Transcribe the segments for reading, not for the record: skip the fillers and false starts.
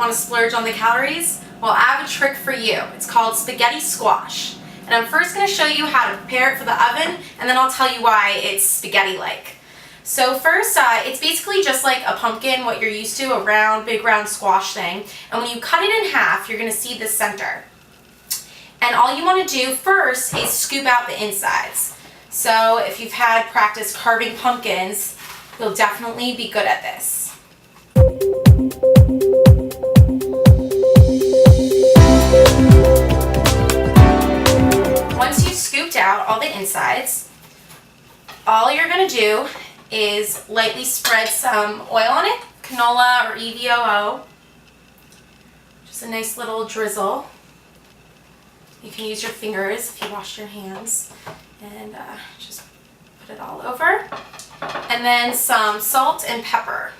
want to splurge on the calories? Well, I have a trick for you. It's called spaghetti squash. And I'm first going to show you how to prepare it for the oven, and then I'll tell you why it's spaghetti-like. So first, it's basically just like a pumpkin, what you're used to, a round, big round squash thing. And when you cut it in half, you're going to see the center. And all you want to do first is scoop out the insides. So if you've had practice carving pumpkins, you'll definitely be good at this. Once you've scooped out all the insides, all you're going to do is lightly spread some oil on it, canola or EVOO. Just a nice little drizzle. You can use your fingers if you wash your hands, and just put it all over. And then some salt and pepper.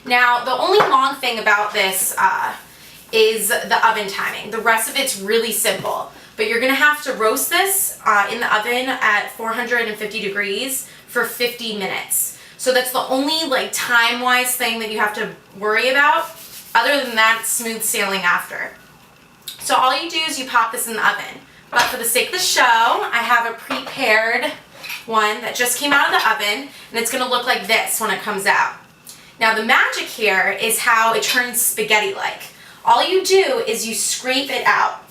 Now, the only long thing about this is the oven timing. The rest of it's really simple, but you're gonna have to roast this in the oven at 450 degrees for 50 minutes. So that's the only time-wise thing that you have to worry about. Other than that, it's smooth sailing after. So all you do is you pop this in the oven. But for the sake of the show, I have a prepared one that just came out of the oven, and it's gonna look like this when it comes out. Now the magic here is how it turns spaghetti-like. All you do is you scrape it out,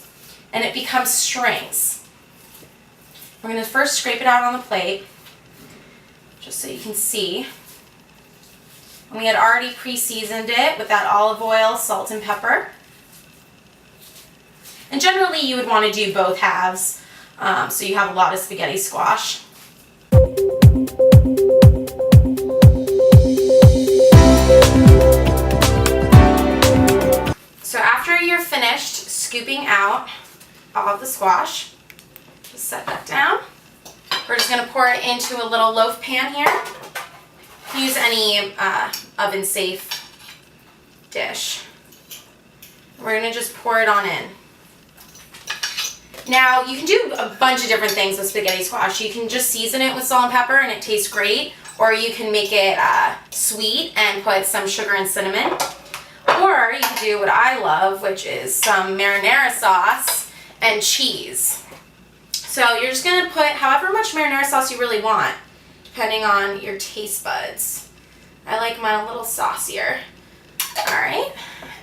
and it becomes strings. We're going to first scrape it out on the plate, just so you can see. And we had already pre-seasoned it with that olive oil, salt, and pepper. And generally you would want to do both halves, so you have a lot of spaghetti squash. So after you're finished scooping out all of the squash, just set that down. We're just going to pour it into a little loaf pan here. Use any oven safe dish. We're going to just pour it on in. Now you can do a bunch of different things with spaghetti squash. You can just season it with salt and pepper and it tastes great, or you can make it sweet and put some sugar and cinnamon. Or you can do what I love, which is some marinara sauce and cheese. So you're just going to put however much marinara sauce you really want, depending on your taste buds. I like mine a little saucier. Alright,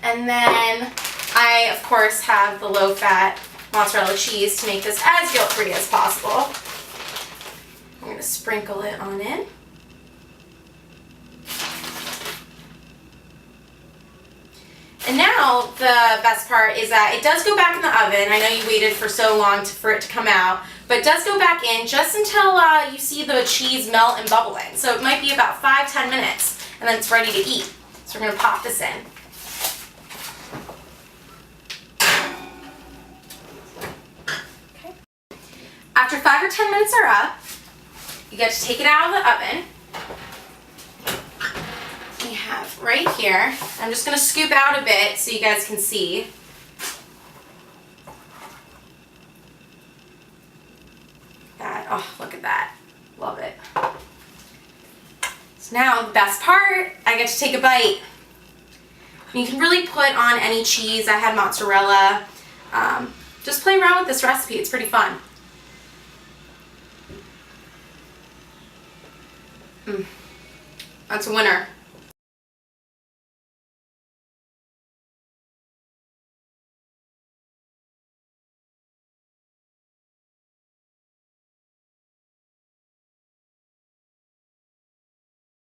and then I, of course, have the low-fat mozzarella cheese to make this as guilt-free as possible. I'm going to sprinkle it on in. And now the best part is that it does go back in the oven. I know you waited for so long for it to come out, but it does go back in just until you see the cheese melt and bubble in. So it might be about 5-10 minutes, and then it's ready to eat. So we're going to pop this in. Okay. After 5 or 10 minutes are up, you get to take it out of the oven. We have right here, I'm just going to scoop out a bit so you guys can see. That, oh, look at that. Love it. So now the best part, I get to take a bite. You can really put on any cheese. I had mozzarella. Just play around with this recipe. It's pretty fun. That's a winner.